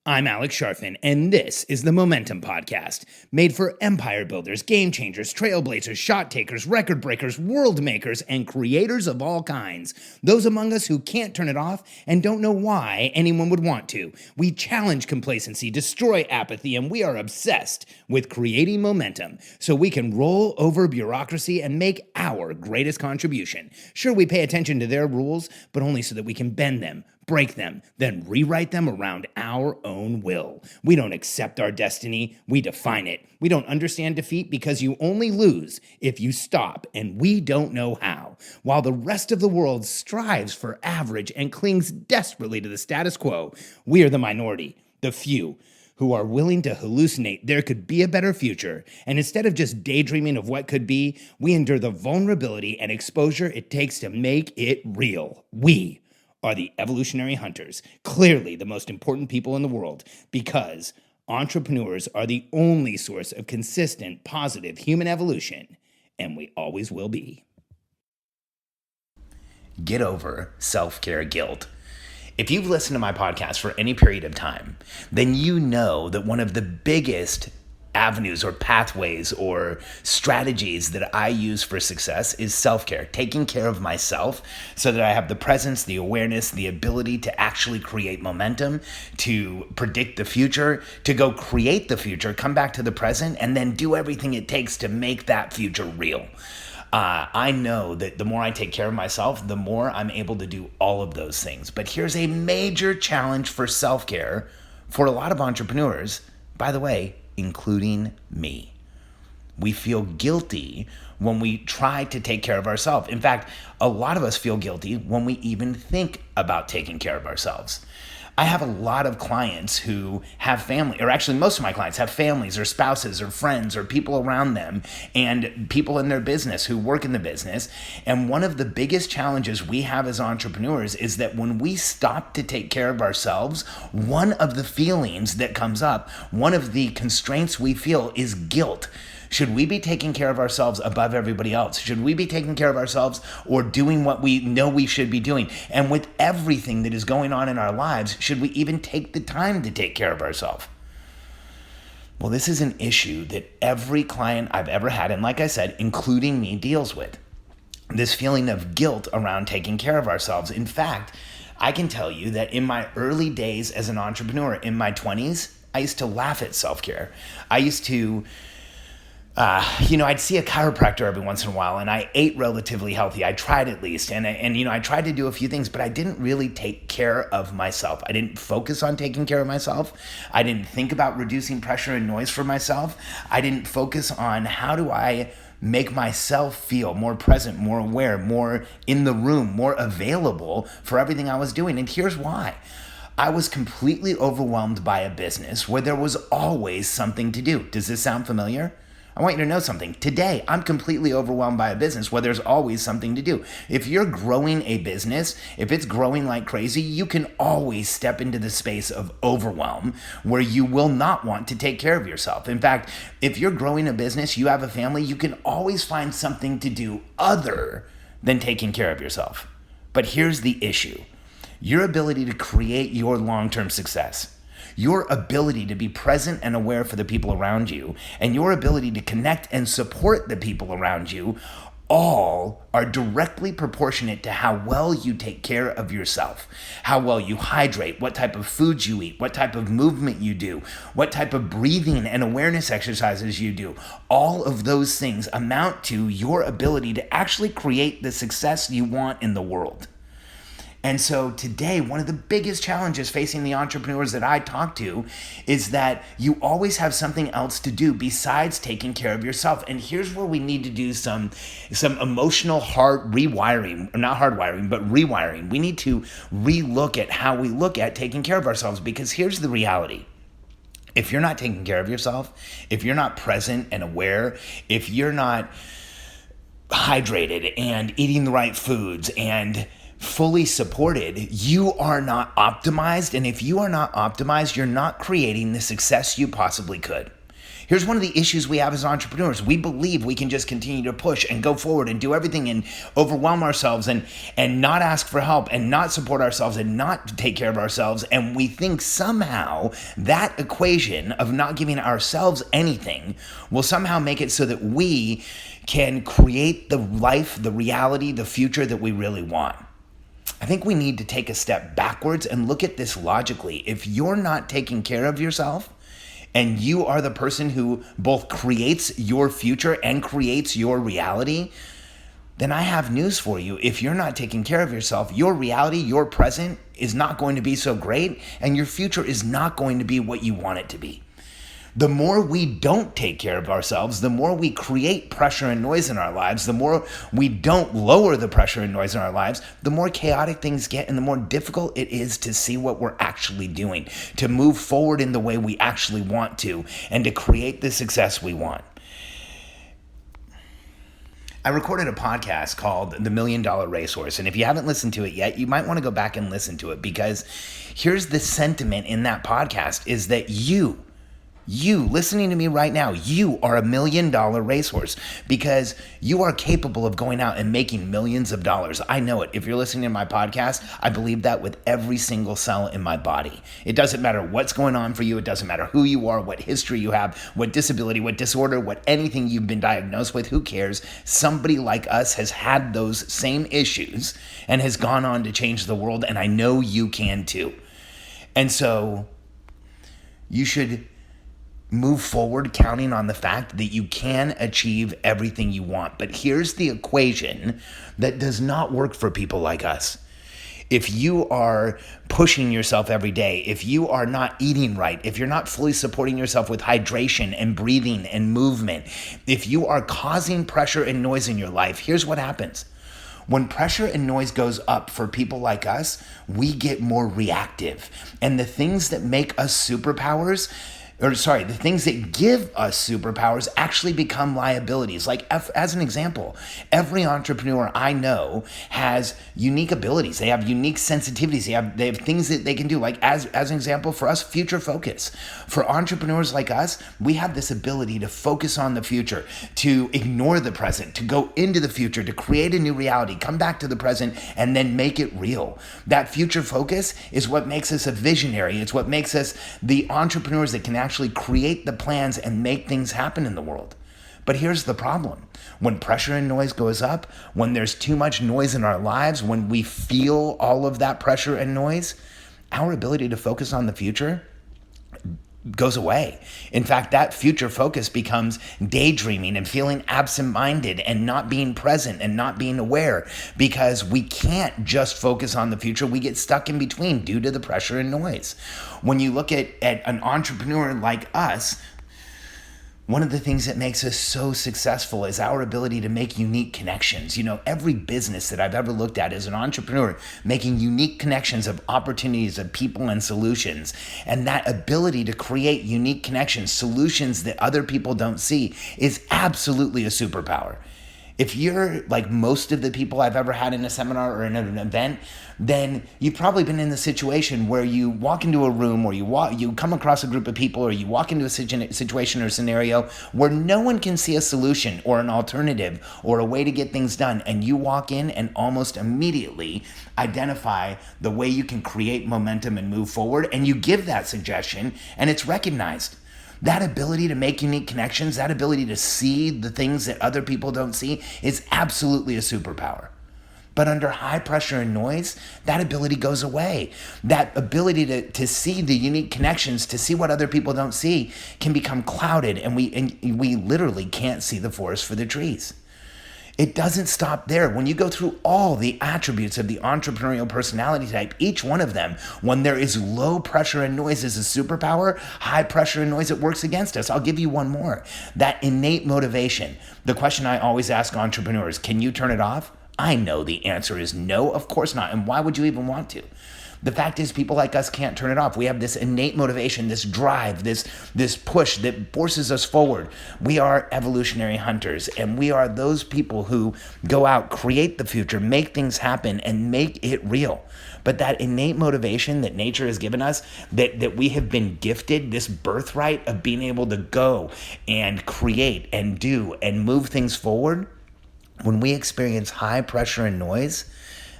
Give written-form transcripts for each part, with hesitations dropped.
I'm Alex Sharfin, and this is the Momentum Podcast, made for empire builders, game changers, trailblazers, shot takers, record breakers, world makers, and creators of all kinds. Those among us who can't turn it off and don't know why anyone would want to. We challenge complacency, destroy apathy, and we are obsessed with creating momentum so we can roll over bureaucracy and make our greatest contribution. Sure, we pay attention to their rules, but only so that we can bend them, break them, then rewrite them around our own will. We don't accept our destiny, we define it. We don't understand defeat because you only lose if you stop, and we don't know how. While the rest of the world strives for average and clings desperately to the status quo, we are the minority, the few, who are willing to hallucinate there could be a better future, and instead of just daydreaming of what could be, we endure the vulnerability and exposure it takes to make it real. We are the evolutionary hunters, clearly the most important people in the world, because entrepreneurs are the only source of consistent, positive human evolution, and we always will be. Get over self-care guilt. If you've listened to my podcast for any period of time, then you know that one of the biggest avenues or pathways or strategies that I use for success is self-care, taking care of myself so that I have the presence, the awareness, the ability to actually create momentum, to predict the future, to go create the future, come back to the present, and then do everything it takes to make that future real. I know that the more I take care of myself, the more I'm able to do all of those things. But here's a major challenge for self-care for a lot of entrepreneurs, by the way, including me. We feel guilty when we try to take care of ourselves. In fact, a lot of us feel guilty when we even think about taking care of ourselves. I have a lot of clients who have family, or actually most of my clients have families or spouses or friends or people around them and people in their business who work in the business. And one of the biggest challenges we have as entrepreneurs is that when we stop to take care of ourselves, one of the feelings that comes up, one of the constraints we feel is guilt. Should we be taking care of ourselves above everybody else? Should we be taking care of ourselves or doing what we know we should be doing? And with everything that is going on in our lives, should we even take the time to take care of ourselves? Well, this is an issue that every client I've ever had, and like I said, including me, deals with. This feeling of guilt around taking care of ourselves. In fact, I can tell you that in my early days as an entrepreneur, in my 20s, I used to laugh at self-care. I used to I'd see a chiropractor every once in a while, and I ate relatively healthy. I tried at least, and I tried to do a few things, but I didn't really take care of myself. I didn't focus on taking care of myself. I didn't think about reducing pressure and noise for myself. I didn't focus on how do I make myself feel more present, more aware, more in the room, more available for everything I was doing. And here's why. I was completely overwhelmed by a business where there was always something to do. Does this sound familiar? I want you to know something. Today, I'm completely overwhelmed by a business where there's always something to do. If you're growing a business, if it's growing like crazy, you can always step into the space of overwhelm where you will not want to take care of yourself. In fact, if you're growing a business, you have a family, you can always find something to do other than taking care of yourself. But here's the issue. Your ability to create your long-term success, your ability to be present and aware for the people around you, and your ability to connect and support the people around you all are directly proportionate to how well you take care of yourself, how well you hydrate, what type of foods you eat, what type of movement you do, what type of breathing and awareness exercises you do. All of those things amount to your ability to actually create the success you want in the world. And so today, one of the biggest challenges facing the entrepreneurs that I talk to is that you always have something else to do besides taking care of yourself. And here's where we need to do some emotional rewiring, or not hardwiring, but rewiring. We need to relook at how we look at taking care of ourselves, because here's the reality. If you're not taking care of yourself, if you're not present and aware, if you're not hydrated and eating the right foods and fully supported, you are not optimized. And if you are not optimized, you're not creating the success you possibly could. Here's one of the issues we have as entrepreneurs. We believe we can just continue to push and go forward and do everything and overwhelm ourselves and not ask for help and not support ourselves and not take care of ourselves. And we think somehow that equation of not giving ourselves anything will somehow make it so that we can create the life, the reality, the future that we really want. I think we need to take a step backwards and look at this logically. If you're not taking care of yourself, and you are the person who both creates your future and creates your reality, then I have news for you. If you're not taking care of yourself, your reality, your present is not going to be so great, and your future is not going to be what you want it to be. The more we don't take care of ourselves, the more we create pressure and noise in our lives, the more we don't lower the pressure and noise in our lives, the more chaotic things get and the more difficult it is to see what we're actually doing, to move forward in the way we actually want to, and to create the success we want. I recorded a podcast called The $1 Million Racehorse, and if you haven't listened to it yet, you might want to go back and listen to it, because here's the sentiment in that podcast is that you listening to me right now, you are $1 million racehorse, because you are capable of going out and making millions of dollars. I know it. If you're listening to my podcast, I believe that with every single cell in my body. It doesn't matter what's going on for you. It doesn't matter who you are, what history you have, what disability, what disorder, what anything you've been diagnosed with. Who cares? Somebody like us has had those same issues and has gone on to change the world, and I know you can too. And so you should move forward counting on the fact that you can achieve everything you want. But here's the equation that does not work for people like us. If you are pushing yourself every day, if you are not eating right, if you're not fully supporting yourself with hydration and breathing and movement, if you are causing pressure and noise in your life, here's what happens. When pressure and noise goes up for people like us, we get more reactive. And the things that make us superpowers, the things that give us superpowers actually become liabilities. Like, as an example, every entrepreneur I know has unique abilities. They have unique sensitivities. They have things that they can do. Like, as an example, for us, future focus. For entrepreneurs like us, we have this ability to focus on the future, to ignore the present, to go into the future, to create a new reality, come back to the present, and then make it real. That future focus is what makes us a visionary. It's what makes us the entrepreneurs that can actually create the plans and make things happen in the world. But here's the problem. When pressure and noise goes up, when there's too much noise in our lives, when we feel all of that pressure and noise, our ability to focus on the future goes away. In fact, that future focus becomes daydreaming and feeling absent-minded and not being present and not being aware, because we can't just focus on the future. We get stuck in between due to the pressure and noise. When you look at an entrepreneur like us, one of the things that makes us so successful is our ability to make unique connections. You know, every business that I've ever looked at as an entrepreneur, making unique connections of opportunities of people and solutions. And that ability to create unique connections, solutions that other people don't see, is absolutely a superpower. If you're like most of the people I've ever had in a seminar or in an event, then you've probably been in the situation where you walk into a room or you come across a group of people, or you walk into a situation or scenario where no one can see a solution or an alternative or a way to get things done. And you walk in and almost immediately identify the way you can create momentum and move forward. And you give that suggestion and it's recognized. That ability to make unique connections, that ability to see the things that other people don't see, is absolutely a superpower. But under high pressure and noise, that ability goes away. That ability to see the unique connections, to see what other people don't see, can become clouded, and we literally can't see the forest for the trees. It doesn't stop there. When you go through all the attributes of the entrepreneurial personality type, each one of them, when there is low pressure and noise, is a superpower. High pressure and noise, it works against us. I'll give you one more. That innate motivation. The question I always ask entrepreneurs, can you turn it off? I know the answer is no, of course not. And why would you even want to? The fact is, people like us can't turn it off. We have this innate motivation, this drive, this push that forces us forward. We are evolutionary hunters, and we are those people who go out, create the future, make things happen, and make it real. But that innate motivation that nature has given us, that we have been gifted, this birthright of being able to go and create and do and move things forward, when we experience high pressure and noise,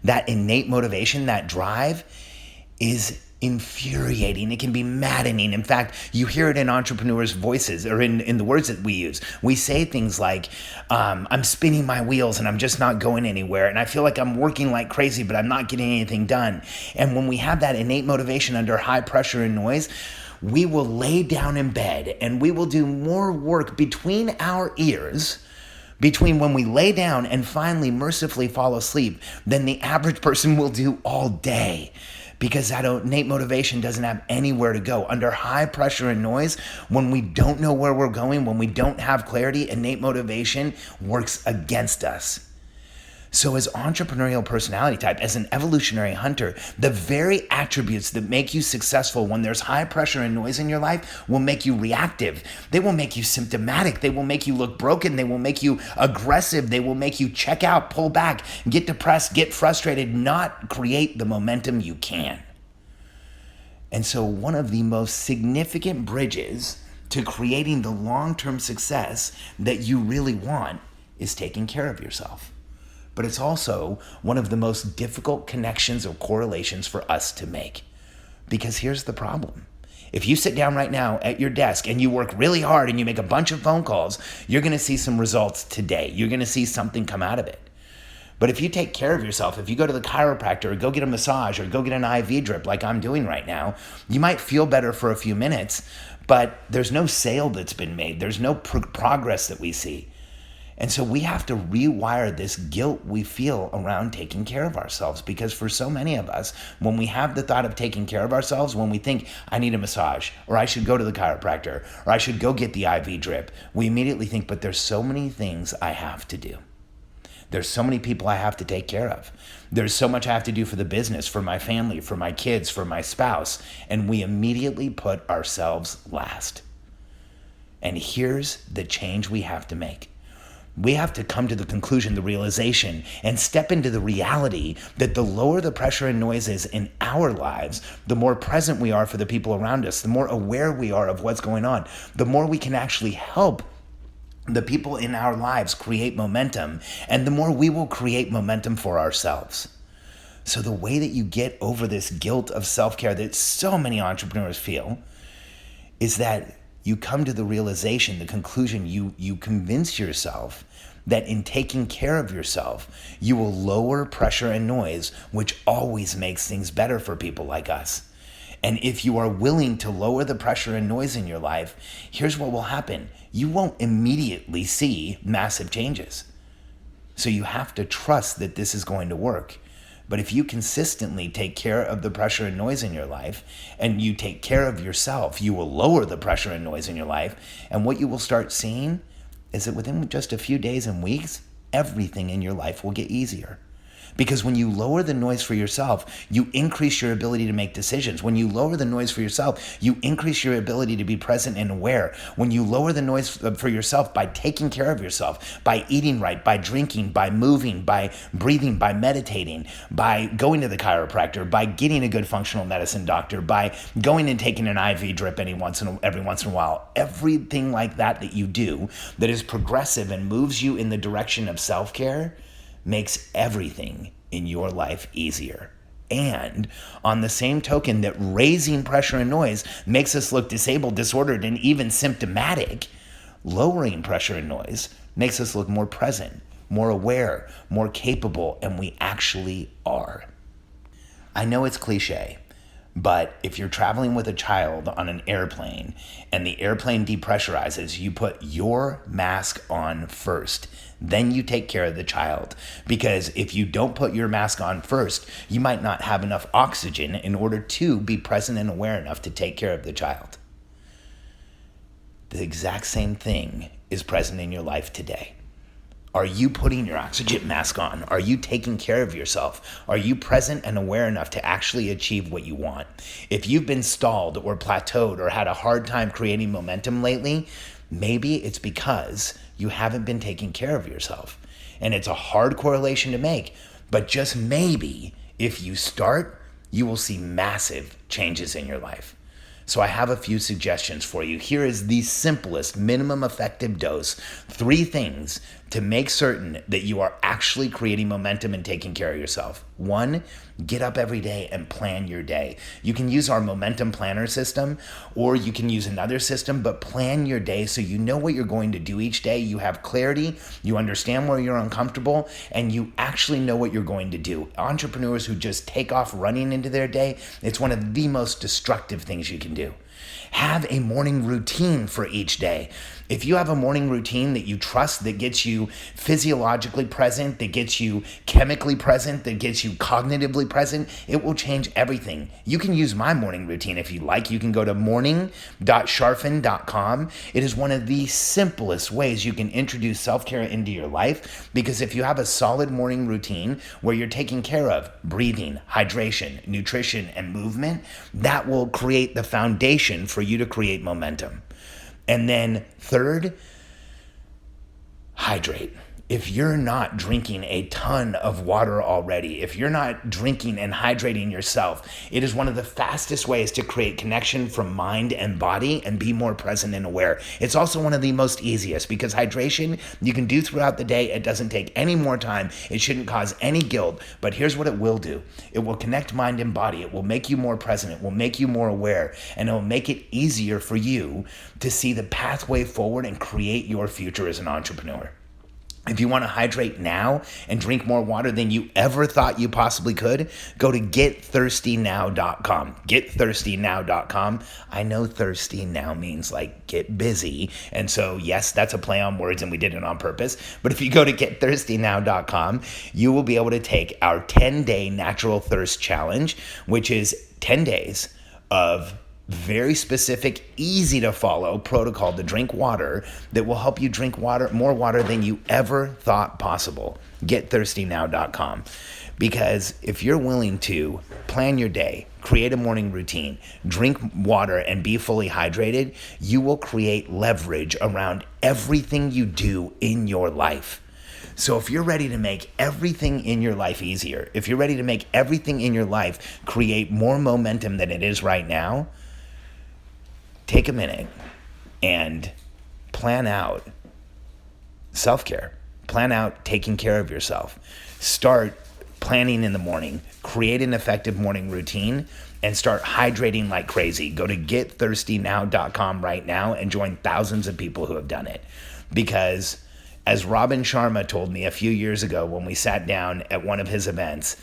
that innate motivation, that drive is infuriating. It can be maddening. In fact, you hear it in entrepreneurs' voices or in the words that we use. We say things like, I'm spinning my wheels and I'm just not going anywhere. And I feel like I'm working like crazy, but I'm not getting anything done. And when we have that innate motivation under high pressure and noise, we will lay down in bed and we will do more work between our ears, between when we lay down and finally mercifully fall asleep, than the average person will do all day, because that innate motivation doesn't have anywhere to go. Under high pressure and noise, when we don't know where we're going, when we don't have clarity, innate motivation works against us. So as entrepreneurial personality type, as an evolutionary hunter, the very attributes that make you successful when there's high pressure and noise in your life will make you reactive. They will make you symptomatic. They will make you look broken. They will make you aggressive. They will make you check out, pull back, get depressed, get frustrated, not create the momentum you can. And so one of the most significant bridges to creating the long-term success that you really want is taking care of yourself. But it's also one of the most difficult connections or correlations for us to make. Because here's the problem. If you sit down right now at your desk and you work really hard and you make a bunch of phone calls, you're going to see some results today. You're going to see something come out of it. But if you take care of yourself, if you go to the chiropractor or go get a massage or go get an IV drip like I'm doing right now, you might feel better for a few minutes, but there's no sale that's been made. There's no progress that we see. And so we have to rewire this guilt we feel around taking care of ourselves, because for so many of us, when we have the thought of taking care of ourselves, when we think I need a massage or I should go to the chiropractor or I should go get the IV drip, we immediately think, but there's so many things I have to do. There's so many people I have to take care of. There's so much I have to do for the business, for my family, for my kids, for my spouse. And we immediately put ourselves last. And here's the change we have to make. We have to come to the conclusion, the realization, and step into the reality that the lower the pressure and noise is in our lives, the more present we are for the people around us, the more aware we are of what's going on, the more we can actually help the people in our lives create momentum, and the more we will create momentum for ourselves. So the way that you get over this guilt of self-care that so many entrepreneurs feel is that you come to the realization, the conclusion, you convince yourself that in taking care of yourself, you will lower pressure and noise, which always makes things better for people like us. And if you are willing to lower the pressure and noise in your life, here's what will happen. You won't immediately see massive changes. So you have to trust that this is going to work. But if you consistently take care of the pressure and noise in your life, and you take care of yourself, you will lower the pressure and noise in your life. And what you will start seeing is that within just a few days and weeks, everything in your life will get easier. Because when you lower the noise for yourself, you increase your ability to make decisions. When you lower the noise for yourself, you increase your ability to be present and aware. When you lower the noise for yourself by taking care of yourself, by eating right, by drinking, by moving, by breathing, by meditating, by going to the chiropractor, by getting a good functional medicine doctor, by going and taking an IV drip every once in a while, everything like that you do that is progressive and moves you in the direction of self-care makes everything in your life easier. And on the same token that raising pressure and noise makes us look disabled, disordered, and even symptomatic, lowering pressure and noise makes us look more present, more aware, more capable, and we actually are. I know it's cliche, but if you're traveling with a child on an airplane and the airplane depressurizes, you put your mask on first. Then you take care of the child. Because if you don't put your mask on first, you might not have enough oxygen in order to be present and aware enough to take care of the child. The exact same thing is present in your life today. Are you putting your oxygen mask on? Are you taking care of yourself? Are you present and aware enough to actually achieve what you want? If you've been stalled or plateaued or had a hard time creating momentum lately, maybe it's because you haven't been taking care of yourself. And it's a hard correlation to make, but just maybe if you start, you will see massive changes in your life. So I have a few suggestions for you. Here is the simplest, minimum effective dose. 3 things to make certain that you are actually creating momentum and taking care of yourself. 1, get up every day and plan your day. You can use our momentum planner system, or you can use another system, but plan your day so you know what you're going to do each day. You have clarity, you understand where you're uncomfortable, and you actually know what you're going to do. Entrepreneurs who just take off running into their day, it's one of the most destructive things you can do. Have a morning routine for each day. If you have a morning routine that you trust, that gets you physiologically present, that gets you chemically present, that gets you cognitively present, it will change everything. You can use my morning routine if you like. You can go to morning.sharfen.com. It is one of the simplest ways you can introduce self-care into your life, because if you have a solid morning routine where you're taking care of breathing, hydration, nutrition, and movement, that will create the foundation for you to create momentum. And then 3rd, hydrate. If you're not drinking a ton of water already, if you're not drinking and hydrating yourself, it is one of the fastest ways to create connection from mind and body and be more present and aware. It's also one of the most easiest, because hydration you can do throughout the day. It doesn't take any more time. It shouldn't cause any guilt. But here's what it will do. It will connect mind and body. It will make you more present. It will make you more aware. And it will make it easier for you to see the pathway forward and create your future as an entrepreneur. If you want to hydrate now and drink more water than you ever thought you possibly could, go to getthirstynow.com. Getthirstynow.com. I know thirsty now means like get busy. And so, yes, that's a play on words and we did it on purpose. But if you go to getthirstynow.com, you will be able to take our 10-day natural thirst challenge, which is 10 days of very specific, easy to follow protocol to drink water that will help you drink more water than you ever thought possible. GetThirstyNow.com. Because if you're willing to plan your day, create a morning routine, drink water, and be fully hydrated, you will create leverage around everything you do in your life. So if you're ready to make everything in your life easier, if you're ready to make everything in your life create more momentum than it is right now, take a minute and plan out self-care. Plan out taking care of yourself. Start planning in the morning. Create an effective morning routine and start hydrating like crazy. Go to getthirstynow.com right now and join thousands of people who have done it. Because as Robin Sharma told me a few years ago when we sat down at one of his events,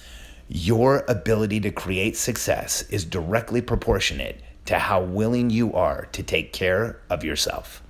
your ability to create success is directly proportionate to how willing you are to take care of yourself.